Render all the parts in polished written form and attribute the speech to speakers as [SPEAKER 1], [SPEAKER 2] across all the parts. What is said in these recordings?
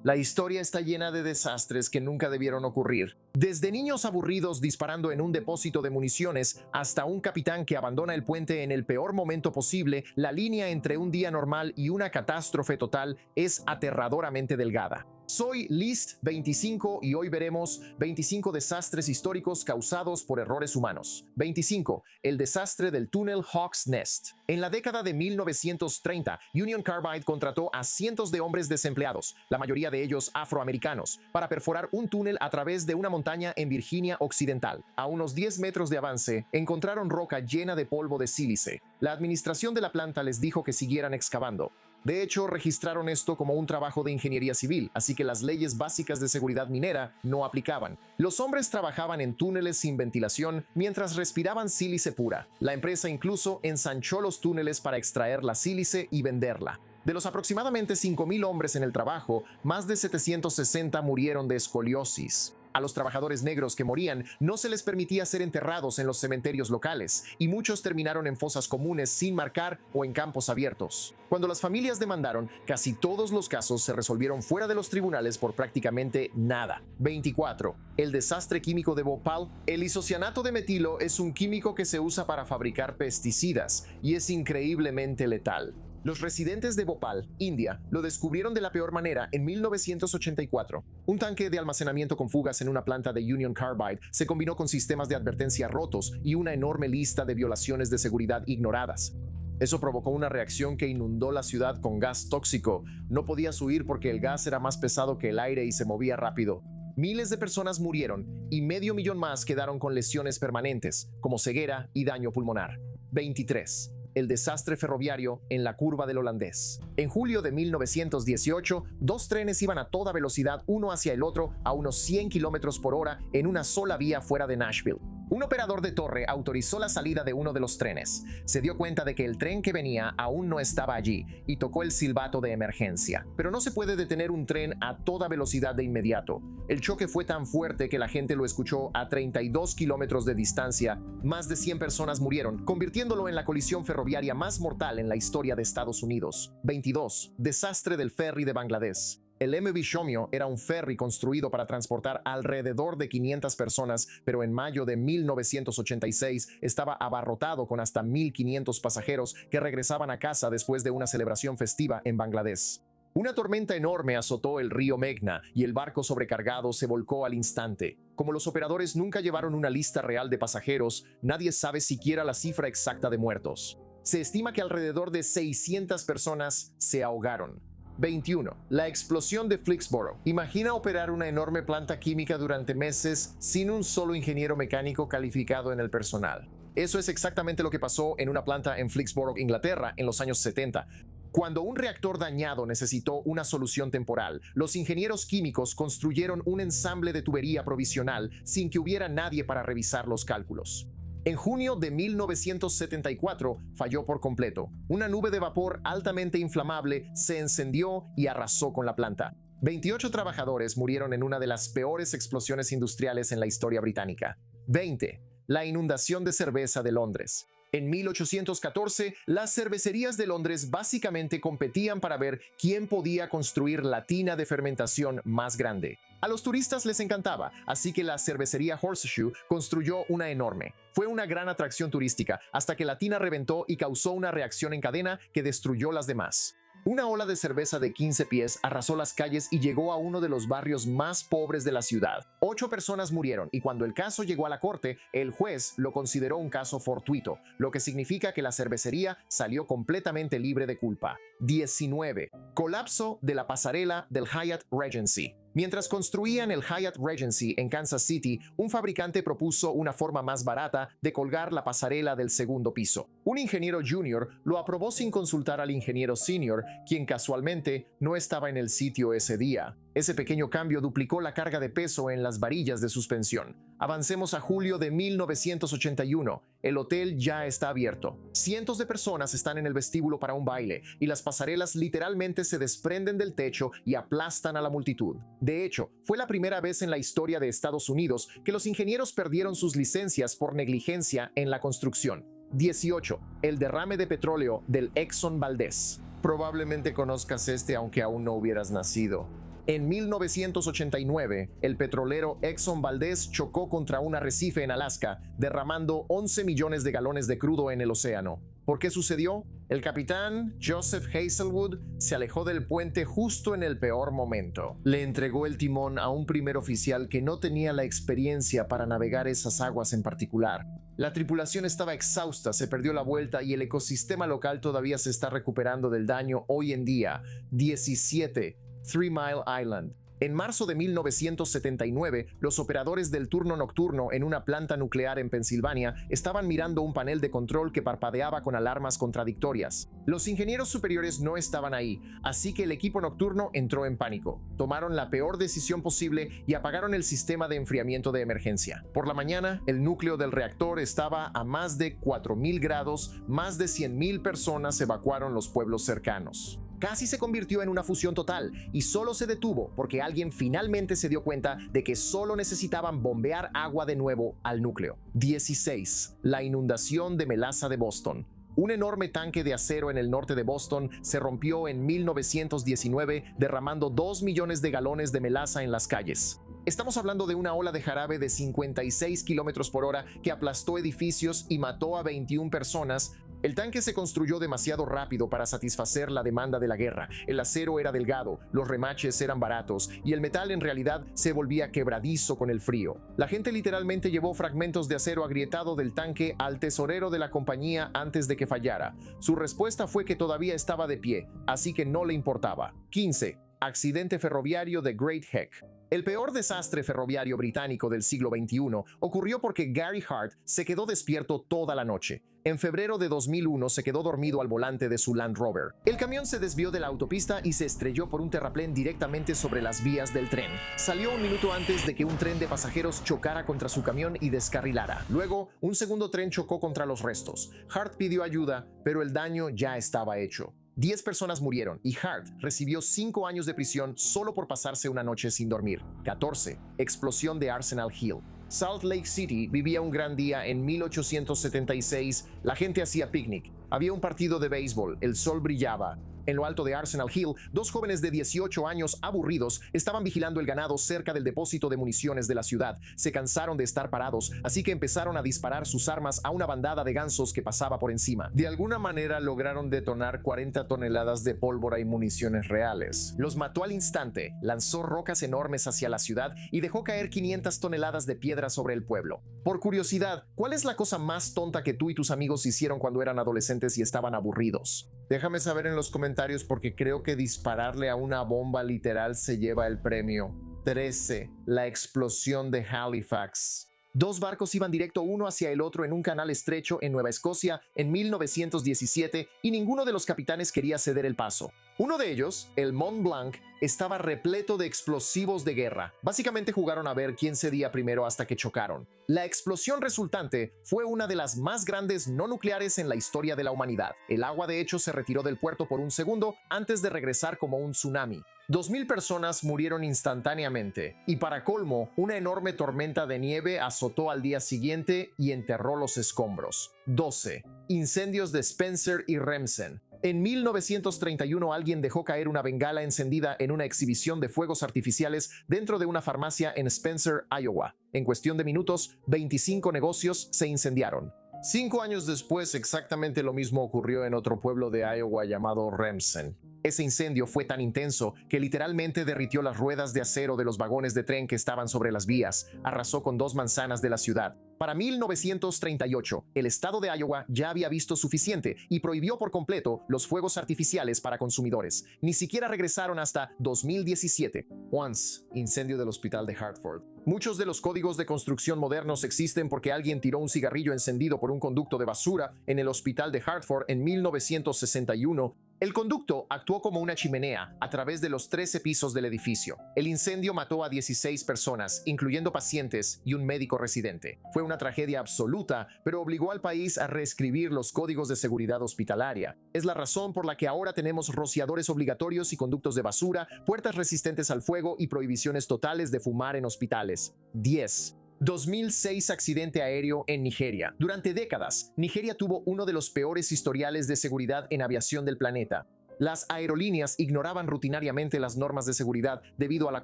[SPEAKER 1] La historia está llena de desastres que nunca debieron ocurrir. Desde niños aburridos disparando en un depósito de municiones hasta un capitán que abandona el puente en el peor momento posible, la línea entre un día normal y una catástrofe total es aterradoramente delgada. Soy List25 y hoy veremos 25 desastres históricos causados por errores humanos. 25. El desastre del túnel Hawks Nest. En la década de 1930, Union Carbide contrató a cientos de hombres desempleados, la mayoría de ellos afroamericanos, para perforar un túnel a través de una montaña en Virginia Occidental. A unos 10 metros de avance, encontraron roca llena de polvo de sílice. La administración de la planta les dijo que siguieran excavando. De hecho, registraron esto como un trabajo de ingeniería civil, así que las leyes básicas de seguridad minera no aplicaban. Los hombres trabajaban en túneles sin ventilación mientras respiraban sílice pura. La empresa incluso ensanchó los túneles para extraer la sílice y venderla. De los aproximadamente 5,000 hombres en el trabajo, más de 760 murieron de escoliosis. A los trabajadores negros que morían no se les permitía ser enterrados en los cementerios locales y muchos terminaron en fosas comunes sin marcar o en campos abiertos. Cuando las familias demandaron, casi todos los casos se resolvieron fuera de los tribunales por prácticamente nada. 24. El desastre químico de Bhopal. El isocianato de metilo es un químico que se usa para fabricar pesticidas y es increíblemente letal. Los residentes de Bhopal, India, lo descubrieron de la peor manera en 1984. Un tanque de almacenamiento con fugas en una planta de Union Carbide se combinó con sistemas de advertencia rotos y una enorme lista de violaciones de seguridad ignoradas. Eso provocó una reacción que inundó la ciudad con gas tóxico. No podías huir porque el gas era más pesado que el aire y se movía rápido. Miles de personas murieron y 500,000 más quedaron con lesiones permanentes, como ceguera y daño pulmonar. 23. El desastre ferroviario en la curva del Holandés. En julio de 1918, dos trenes iban a toda velocidad uno hacia el otro a unos 100 kilómetros por hora en una sola vía fuera de Nashville. Un operador de torre autorizó la salida de uno de los trenes. Se dio cuenta de que el tren que venía aún no estaba allí y tocó el silbato de emergencia. Pero no se puede detener un tren a toda velocidad de inmediato. El choque fue tan fuerte que la gente lo escuchó a 32 kilómetros de distancia. Más de 100 personas murieron, convirtiéndolo en la colisión ferroviaria más mortal en la historia de Estados Unidos. 22. Desastre del ferry de Bangladesh. El MV Shomyo era un ferry construido para transportar alrededor de 500 personas, pero en mayo de 1986 estaba abarrotado con hasta 1,500 pasajeros que regresaban a casa después de una celebración festiva en Bangladesh. Una tormenta enorme azotó el río Meghna y el barco sobrecargado se volcó al instante. Como los operadores nunca llevaron una lista real de pasajeros, nadie sabe siquiera la cifra exacta de muertos. Se estima que alrededor de 600 personas se ahogaron. 21. La explosión de Flixboro. Imagina operar una enorme planta química durante meses sin un solo ingeniero mecánico calificado en el personal. Eso es exactamente lo que pasó en una planta en Flixboro, Inglaterra, en los años 70. Cuando un reactor dañado necesitó una solución temporal, los ingenieros químicos construyeron un ensamble de tubería provisional sin que hubiera nadie para revisar los cálculos. En junio de 1974 falló por completo. Una nube de vapor altamente inflamable se encendió y arrasó con la planta. 28 trabajadores murieron en una de las peores explosiones industriales en la historia británica. 20. La inundación de cerveza de Londres. En 1814, las cervecerías de Londres básicamente competían para ver quién podía construir la tina de fermentación más grande. A los turistas les encantaba, así que la cervecería Horseshoe construyó una enorme. Fue una gran atracción turística, hasta que la tina reventó y causó una reacción en cadena que destruyó las demás. Una ola de cerveza de 15 pies arrasó las calles y llegó a uno de los barrios más pobres de la ciudad. 8 personas murieron y cuando el caso llegó a la corte, el juez lo consideró un caso fortuito, lo que significa que la cervecería salió completamente libre de culpa. 19. Colapso de la pasarela del Hyatt Regency. Mientras construían el Hyatt Regency en Kansas City, un fabricante propuso una forma más barata de colgar la pasarela del segundo piso. Un ingeniero junior lo aprobó sin consultar al ingeniero senior, quien casualmente no estaba en el sitio ese día. Ese pequeño cambio duplicó la carga de peso en las varillas de suspensión. Avancemos a julio de 1981. El hotel ya está abierto. Cientos de personas están en el vestíbulo para un baile y las pasarelas literalmente se desprenden del techo y aplastan a la multitud. De hecho, fue la primera vez en la historia de Estados Unidos que los ingenieros perdieron sus licencias por negligencia en la construcción. 18. El derrame de petróleo del Exxon Valdez. Probablemente conozcas este aunque aún no hubieras nacido. En 1989, el petrolero Exxon Valdez chocó contra un arrecife en Alaska, derramando 11 millones de galones de crudo en el océano. ¿Por qué sucedió? El capitán Joseph Hazelwood se alejó del puente justo en el peor momento. Le entregó el timón a un primer oficial que no tenía la experiencia para navegar esas aguas en particular. La tripulación estaba exhausta, se perdió la vuelta y el ecosistema local todavía se está recuperando del daño hoy en día. 17. Three Mile Island. En marzo de 1979, los operadores del turno nocturno en una planta nuclear en Pensilvania estaban mirando un panel de control que parpadeaba con alarmas contradictorias. Los ingenieros superiores no estaban ahí, así que el equipo nocturno entró en pánico. Tomaron la peor decisión posible y apagaron el sistema de enfriamiento de emergencia. Por la mañana, el núcleo del reactor estaba a más de 4.000 grados, más de 100.000 personas evacuaron los pueblos cercanos. Casi se convirtió en una fusión total y solo se detuvo porque alguien finalmente se dio cuenta de que solo necesitaban bombear agua de nuevo al núcleo. 16. La inundación de melaza de Boston. Un enorme tanque de acero en el norte de Boston se rompió en 1919, derramando 2 millones de galones de melaza en las calles. Estamos hablando de una ola de jarabe de 56 kilómetros por hora que aplastó edificios y mató a 21 personas. El tanque se construyó demasiado rápido para satisfacer la demanda de la guerra. El acero era delgado, los remaches eran baratos y el metal en realidad se volvía quebradizo con el frío. La gente literalmente llevó fragmentos de acero agrietado del tanque al tesorero de la compañía antes de que fallara. Su respuesta fue que todavía estaba de pie, así que no le importaba. 15. Accidente ferroviario de Great Neck. El peor desastre ferroviario británico del siglo XXI ocurrió porque Gary Hart se quedó despierto toda la noche. En febrero de 2001 se quedó dormido al volante de su Land Rover. El camión se desvió de la autopista y se estrelló por un terraplén directamente sobre las vías del tren. Salió un minuto antes de que un tren de pasajeros chocara contra su camión y descarrilara. Luego, un segundo tren chocó contra los restos. Hart pidió ayuda, pero el daño ya estaba hecho. 10 personas murieron y Hart recibió 5 años de prisión solo por pasarse una noche sin dormir. 14. Explosión de Arsenal Hill. Salt Lake City vivía un gran día en 1876. La gente hacía picnic. Había un partido de béisbol. El sol brillaba. En lo alto de Arsenal Hill, 2 jóvenes de 18 años aburridos estaban vigilando el ganado cerca del depósito de municiones de la ciudad. Se cansaron de estar parados, así que empezaron a disparar sus armas a una bandada de gansos que pasaba por encima. De alguna manera lograron detonar 40 toneladas de pólvora y municiones reales. Los mató al instante, lanzó rocas enormes hacia la ciudad y dejó caer 500 toneladas de piedra sobre el pueblo. Por curiosidad, ¿cuál es la cosa más tonta que tú y tus amigos hicieron cuando eran adolescentes y estaban aburridos? Déjame saber en los comentarios porque creo que dispararle a una bomba literal se lleva el premio. 13. La explosión de Halifax. 2 barcos iban directo uno hacia el otro en un canal estrecho en Nueva Escocia en 1917 y ninguno de los capitanes quería ceder el paso. Uno de ellos, el Mont Blanc, estaba repleto de explosivos de guerra. Básicamente jugaron a ver quién cedía primero hasta que chocaron. La explosión resultante fue una de las más grandes no nucleares en la historia de la humanidad. El agua de hecho se retiró del puerto por un segundo antes de regresar como un tsunami. 2.000 personas murieron instantáneamente y para colmo, una enorme tormenta de nieve azotó al día siguiente y enterró los escombros. 12. Incendios de Spencer y Remsen. En 1931 alguien dejó caer una bengala encendida en una exhibición de fuegos artificiales dentro de una farmacia en Spencer, Iowa. En cuestión de minutos, 25 negocios se incendiaron. 5 años después, exactamente lo mismo ocurrió en otro pueblo de Iowa llamado Remsen. Ese incendio fue tan intenso que literalmente derritió las ruedas de acero de los vagones de tren que estaban sobre las vías, arrasó con 2 manzanas de la ciudad. Para 1938, el estado de Iowa ya había visto suficiente y prohibió por completo los fuegos artificiales para consumidores. Ni siquiera regresaron hasta 2017. Once, incendio del hospital de Hartford. Muchos de los códigos de construcción modernos existen porque alguien tiró un cigarrillo encendido por un conducto de basura en el hospital de Hartford en 1961. El conducto actuó como una chimenea a través de los 13 pisos del edificio. El incendio mató a 16 personas, incluyendo pacientes y un médico residente. Fue una tragedia absoluta, pero obligó al país a reescribir los códigos de seguridad hospitalaria. Es la razón por la que ahora tenemos rociadores obligatorios y conductos de basura, puertas resistentes al fuego y prohibiciones totales de fumar en hospitales. 10. 2006 accidente aéreo en Nigeria. Durante décadas, Nigeria tuvo uno de los peores historiales de seguridad en aviación del planeta. Las aerolíneas ignoraban rutinariamente las normas de seguridad debido a la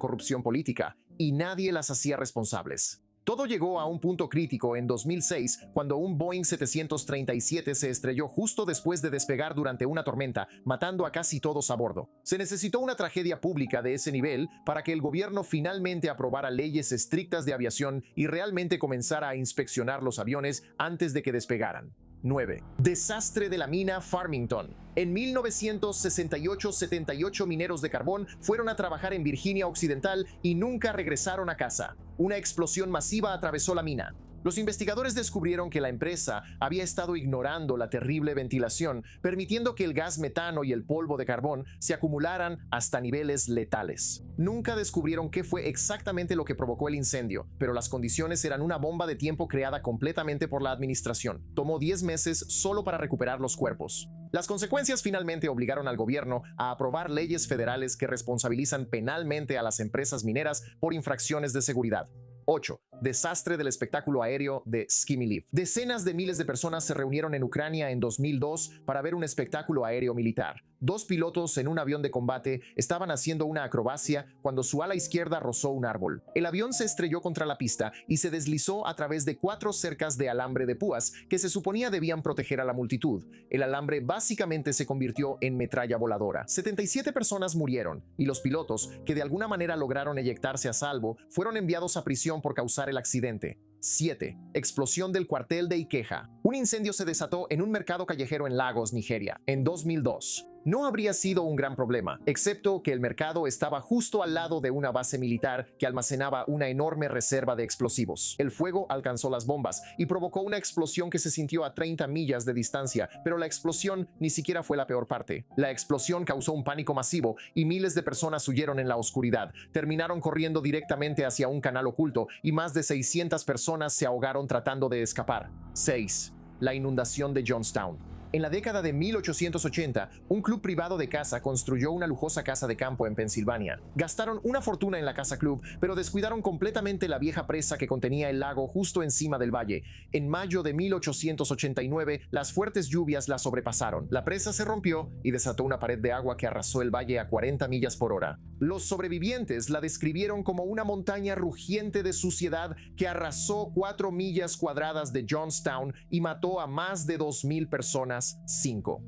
[SPEAKER 1] corrupción política, y nadie las hacía responsables. Todo llegó a un punto crítico en 2006 cuando un Boeing 737 se estrelló justo después de despegar durante una tormenta, matando a casi todos a bordo. Se necesitó una tragedia pública de ese nivel para que el gobierno finalmente aprobara leyes estrictas de aviación y realmente comenzara a inspeccionar los aviones antes de que despegaran. 9. Desastre de la mina Farmington. En 1968, 78 mineros de carbón fueron a trabajar en Virginia Occidental y nunca regresaron a casa. Una explosión masiva atravesó la mina. Los investigadores descubrieron que la empresa había estado ignorando la terrible ventilación, permitiendo que el gas metano y el polvo de carbón se acumularan hasta niveles letales. Nunca descubrieron qué fue exactamente lo que provocó el incendio, pero las condiciones eran una bomba de tiempo creada completamente por la administración. Tomó 10 meses solo para recuperar los cuerpos. Las consecuencias finalmente obligaron al gobierno a aprobar leyes federales que responsabilizan penalmente a las empresas mineras por infracciones de seguridad. 8. Desastre del espectáculo aéreo de Skimilif. Decenas de miles de personas se reunieron en Ucrania en 2002 para ver un espectáculo aéreo militar. Dos pilotos en un avión de combate estaban haciendo una acrobacia cuando su ala izquierda rozó un árbol. El avión se estrelló contra la pista y se deslizó a través de 4 cercas de alambre de púas que se suponía debían proteger a la multitud. El alambre básicamente se convirtió en metralla voladora. 77 personas murieron y los pilotos, que de alguna manera lograron eyectarse a salvo, fueron enviados a prisión por causar el accidente. 7. Explosión del cuartel de Ikeja. Un incendio se desató en un mercado callejero en Lagos, Nigeria, en 2002. No habría sido un gran problema, excepto que el mercado estaba justo al lado de una base militar que almacenaba una enorme reserva de explosivos. El fuego alcanzó las bombas y provocó una explosión que se sintió a 30 millas de distancia, pero la explosión ni siquiera fue la peor parte. La explosión causó un pánico masivo y miles de personas huyeron en la oscuridad. Terminaron corriendo directamente hacia un canal oculto y más de 600 personas se ahogaron tratando de escapar. 6. La inundación de Johnstown. En la década de 1880, un club privado de caza construyó una lujosa casa de campo en Pensilvania. Gastaron una fortuna en la casa club, pero descuidaron completamente la vieja presa que contenía el lago justo encima del valle. En mayo de 1889, las fuertes lluvias la sobrepasaron. La presa se rompió y desató una pared de agua que arrasó el valle a 40 millas por hora. Los sobrevivientes la describieron como una montaña rugiente de suciedad que arrasó 4 millas cuadradas de Johnstown y mató a más de 2,000 personas. 5.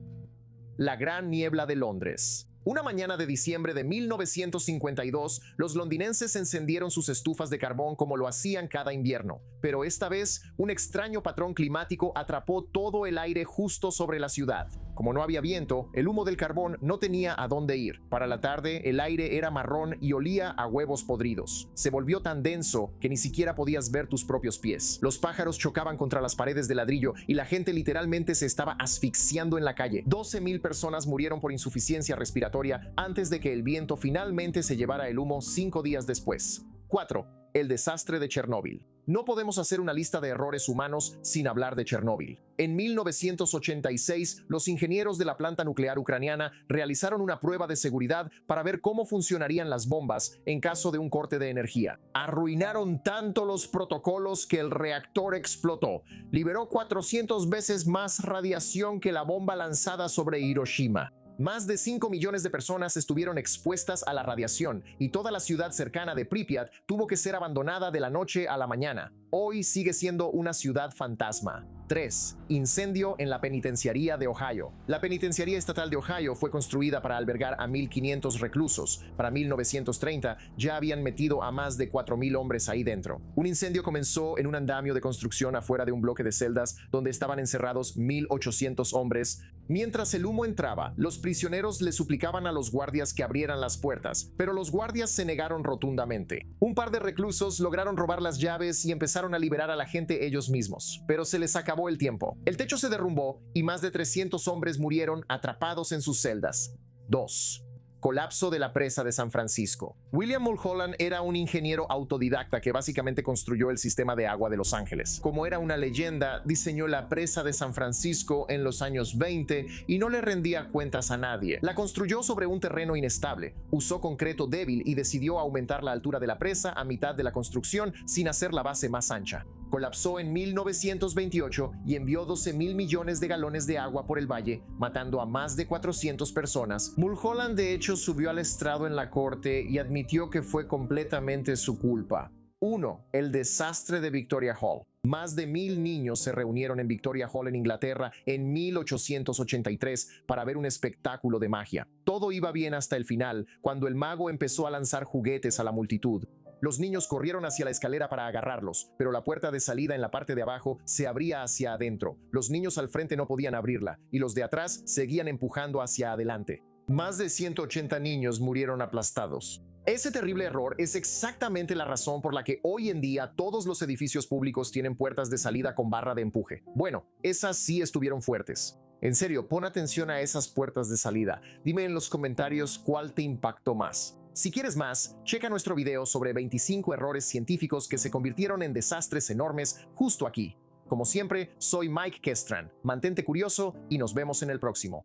[SPEAKER 1] La gran niebla de Londres. Una mañana de diciembre de 1952, los londinenses encendieron sus estufas de carbón como lo hacían cada invierno, pero esta vez un extraño patrón climático atrapó todo el aire justo sobre la ciudad. Como no había viento, el humo del carbón no tenía a dónde ir. Para la tarde, el aire era marrón y olía a huevos podridos. Se volvió tan denso que ni siquiera podías ver tus propios pies. Los pájaros chocaban contra las paredes de ladrillo y la gente literalmente se estaba asfixiando en la calle. 12,000 personas murieron por insuficiencia respiratoria antes de que el viento finalmente se llevara el humo 5 días después. 4. El desastre de Chernóbil. No podemos hacer una lista de errores humanos sin hablar de Chernóbil. En 1986, los ingenieros de la planta nuclear ucraniana realizaron una prueba de seguridad para ver cómo funcionarían las bombas en caso de un corte de energía. Arruinaron tanto los protocolos que el reactor explotó. Liberó 400 veces más radiación que la bomba lanzada sobre Hiroshima. Más de 5 millones de personas estuvieron expuestas a la radiación y toda la ciudad cercana de Pripyat tuvo que ser abandonada de la noche a la mañana. Hoy sigue siendo una ciudad fantasma. 3. Incendio en la penitenciaría de Ohio. La penitenciaría estatal de Ohio fue construida para albergar a 1,500 reclusos. Para 1930 ya habían metido a más de 4,000 hombres ahí dentro. Un incendio comenzó en un andamio de construcción afuera de un bloque de celdas donde estaban encerrados 1,800 hombres. Mientras el humo entraba, los prisioneros le suplicaban a los guardias que abrieran las puertas, pero los guardias se negaron rotundamente. Un par de reclusos lograron robar las llaves y empezaron a liberar a la gente ellos mismos, pero se les acabó el tiempo. El techo se derrumbó y más de 300 hombres murieron atrapados en sus celdas. 2. Colapso de la presa de San Francisco. William Mulholland era un ingeniero autodidacta que básicamente construyó el sistema de agua de Los Ángeles. Como era una leyenda, diseñó la presa de San Francisco en los años 20 y no le rendía cuentas a nadie. La construyó sobre un terreno inestable, usó concreto débil y decidió aumentar la altura de la presa a mitad de la construcción sin hacer la base más ancha. Colapsó en 1928 y envió 12.000 millones de galones de agua por el valle, matando a más de 400 personas. Mulholland de hecho subió al estrado en la corte y admitió que fue completamente su culpa. 1. El desastre de Victoria Hall. Más de 1.000 niños se reunieron en Victoria Hall en Inglaterra en 1883 para ver un espectáculo de magia. Todo iba bien hasta el final, cuando el mago empezó a lanzar juguetes a la multitud. Los niños corrieron hacia la escalera para agarrarlos, pero la puerta de salida en la parte de abajo se abría hacia adentro. Los niños al frente no podían abrirla, y los de atrás seguían empujando hacia adelante. Más de 180 niños murieron aplastados. Ese terrible error es exactamente la razón por la que hoy en día todos los edificios públicos tienen puertas de salida con barra de empuje. Bueno, esas sí estuvieron fuertes. En serio, pon atención a esas puertas de salida. Dime en los comentarios cuál te impactó más. Si quieres más, checa nuestro video sobre 25 errores científicos que se convirtieron en desastres enormes justo aquí. Como siempre, soy Mike Kestran. Mantente curioso y nos vemos en el próximo.